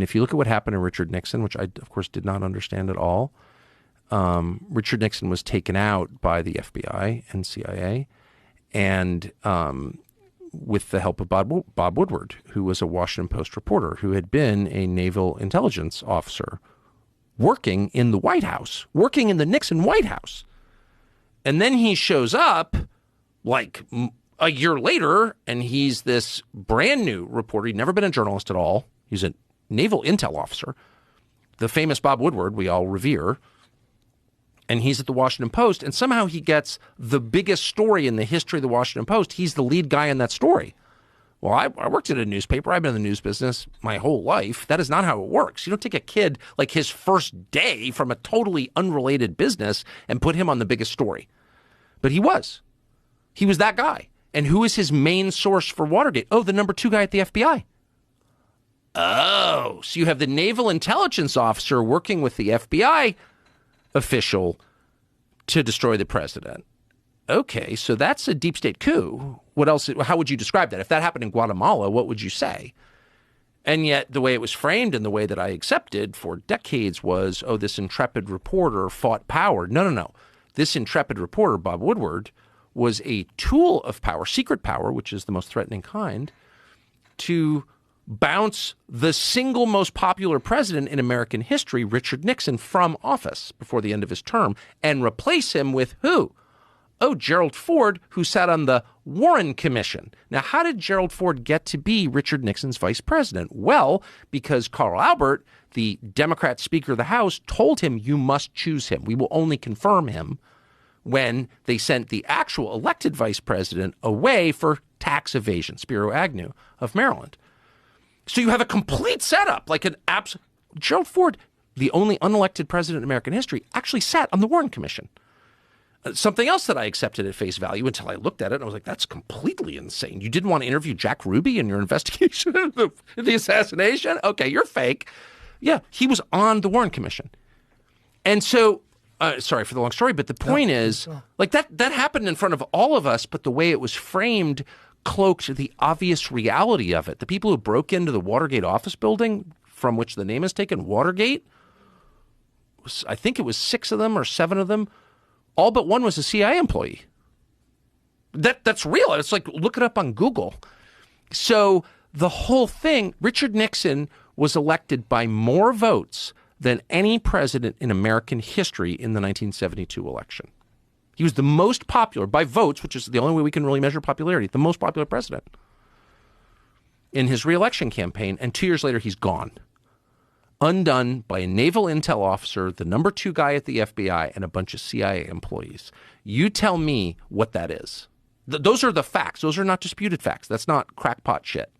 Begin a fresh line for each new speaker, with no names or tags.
mean, if you look at what happened to Richard Nixon, which I, of course, did not understand at all, Richard Nixon was taken out by the FBI and CIA, and with the help of Bob Woodward, who was a Washington Post reporter who had been a naval intelligence officer working in the White House, working in the Nixon White House. And then he shows up like a year later, and he's this brand new reporter. He'd never been a journalist at all. He's a naval intel officer, the famous Bob Woodward we all revere. And he's at the Washington Post, and somehow he gets the biggest story in the history of the Washington Post. He's the lead guy in that story. Well, I worked at a newspaper. I've been in the news business my whole life. That is not how it works. You don't take a kid like his first day from a totally unrelated business and put him on the biggest story. But he was. He was that guy. And who is his main source for Watergate? Oh, the number 2 guy at the FBI. Oh, so you have the naval intelligence officer working with the FBI official to destroy the president. Okay, so that's a deep state coup. What else? How would you describe that? If that happened in Guatemala, what would you say? And yet the way it was framed and the way that I accepted for decades was, oh, this intrepid reporter fought power. No. This intrepid reporter, Bob Woodward, was a tool of power, secret power, which is the most threatening kind, to bounce the single most popular president in American history, Richard Nixon, from office before the end of his term and replace him with who? Oh, Gerald Ford, who sat on the Warren Commission. Now, how did Gerald Ford get to be Richard Nixon's vice president? Well, because Carl Albert, the Democrat Speaker of the House, told him, you must choose him. We will only confirm him when they sent the actual elected vice president away for tax evasion, Spiro Agnew of Maryland. So you have a complete setup, like an absolute. Gerald Ford, the only unelected president in American history, actually sat on the Warren Commission. Something else that I accepted at face value until I looked at it, and I was like, that's completely insane. You didn't want to interview Jack Ruby in your investigation of the assassination? Okay, you're fake. Yeah, he was on the Warren Commission. And so, sorry for the long story, but the point is, like that happened in front of all of us, but the way it was framed cloaked the obvious reality of it. The people who broke into the Watergate office building, from which the name is taken, Watergate, I think it was 6 of them or 7 of them, all but one was a CIA employee. That's real. It's like, look it up on Google. So the whole thing, Richard Nixon was elected by more votes than any president in American history in the 1972 election. He was the most popular by votes, which is the only way we can really measure popularity, the most popular president in his reelection campaign. And 2 years later, he's gone. Undone by a naval intel officer, the number 2 guy at the FBI, and a bunch of CIA employees. You tell me what that is. Those are the facts. Those are not disputed facts. That's not crackpot shit.